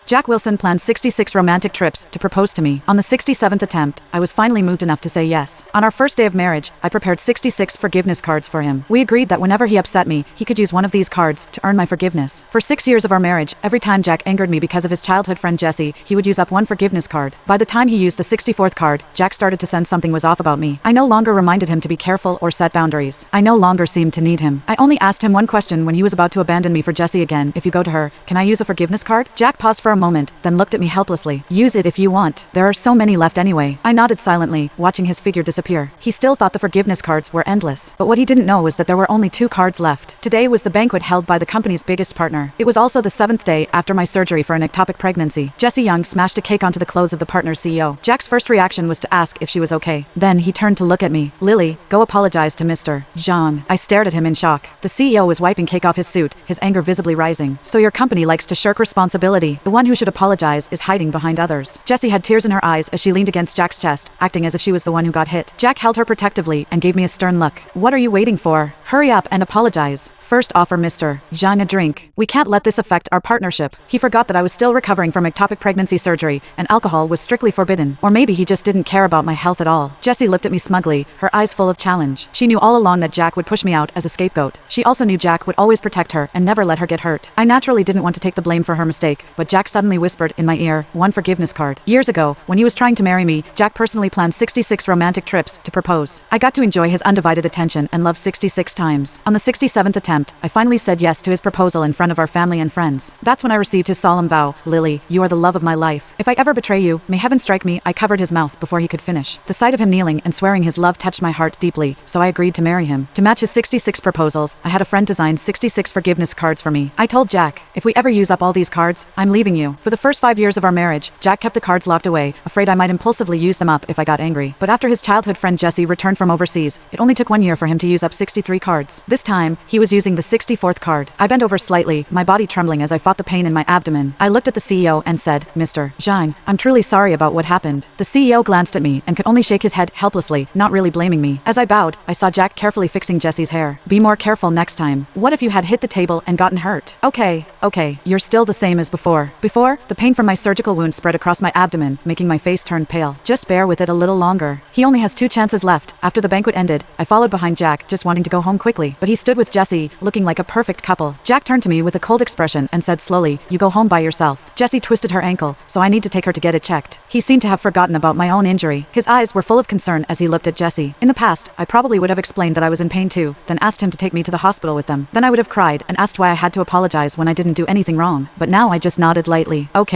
Jack Wilson planned 66 romantic trips to propose to me. On the 67th attempt, I was finally moved enough to say yes. On our first day of marriage, I prepared 66 forgiveness cards for him. We agreed that whenever he upset me, he could use one of these cards to earn my forgiveness. For 6 years of our marriage, every time Jack angered me because of his childhood friend Jesse, he would use up one forgiveness card. By the time he used the 64th card, Jack started to sense something was off about me. I no longer reminded him to be careful or set boundaries. I no longer seemed to need him. I only asked him one question when he was about to abandon me for Jesse again. If you go to her, can I use a forgiveness card? Jack paused for a moment, then looked at me helplessly. Use it if you want. There are so many left anyway. I nodded silently, watching his figure disappear. He still thought the forgiveness cards were endless, but what he didn't know was that there were only 2 cards left. Today was the banquet held by the company's biggest partner. It was also the 7th day after my surgery for an ectopic pregnancy. Jesse Young smashed a cake onto the clothes of the partner's CEO. Jack's first reaction was to ask if she was okay. Then he turned to look at me. Lily, go apologize to Mr. Zhang. I stared at him in shock. The CEO was wiping cake off his suit, his anger visibly rising. So your company likes to shirk responsibility. The one who should apologize is hiding behind others. Jessie had tears in her eyes as she leaned against Jack's chest, acting as if she was the one who got hit. Jack held her protectively and gave me a stern look. What are you waiting for? Hurry up and apologize. First offer Mr. Zhang a drink. We can't let this affect our partnership. He forgot that I was still recovering from ectopic pregnancy surgery, and alcohol was strictly forbidden. Or maybe he just didn't care about my health at all. Jessie looked at me smugly, her eyes full of challenge. She knew all along that Jack would push me out as a scapegoat. She also knew Jack would always protect her and never let her get hurt. I naturally didn't want to take the blame for her mistake, but Jack suddenly whispered in my ear, one forgiveness card. Years ago, when he was trying to marry me, Jack personally planned 66 romantic trips to propose. I got to enjoy his undivided attention and love 66 times. On the 67th attempt, I finally said yes to his proposal in front of our family and friends. That's when I received his solemn vow. Lily, you are the love of my life. If I ever betray you, may heaven strike me. I covered his mouth before he could finish. The sight of him kneeling and swearing his love touched my heart deeply, so I agreed to marry him. To match his 66 proposals, I had a friend design 66 forgiveness cards for me. I told Jack, if we ever use up all these cards, I'm leaving you. For the first 5 years of our marriage, Jack kept the cards locked away, afraid I might impulsively use them up if I got angry. But after his childhood friend Jesse returned from overseas, it only took 1 year for him to use up 63 cards. This time, he was using the 64th card. I bent over slightly, my body trembling as I fought the pain in my abdomen. I looked at the CEO and said, Mr. Zhang, I'm truly sorry about what happened. The CEO glanced at me and could only shake his head helplessly, not really blaming me. As I bowed, I saw Jack carefully fixing Jesse's hair. Be more careful next time. What if you had hit the table and gotten hurt? Okay, you're still the same as before. Before, the pain from my surgical wound spread across my abdomen, making my face turn pale. Just bear with it a little longer. He only has 2 chances left. After the banquet ended, I followed behind Jack, just wanting to go home quickly. But he stood with Jesse, looking like a perfect couple. Jack turned to me with a cold expression and said slowly, you go home by yourself. Jessie twisted her ankle, so I need to take her to get it checked. He seemed to have forgotten about my own injury. His eyes were full of concern as he looked at Jesse. In the past, I probably would have explained that I was in pain too, then asked him to take me to the hospital with them. Then I would have cried and asked why I had to apologize when I didn't do anything wrong. But now I just nodded lightly. Okay.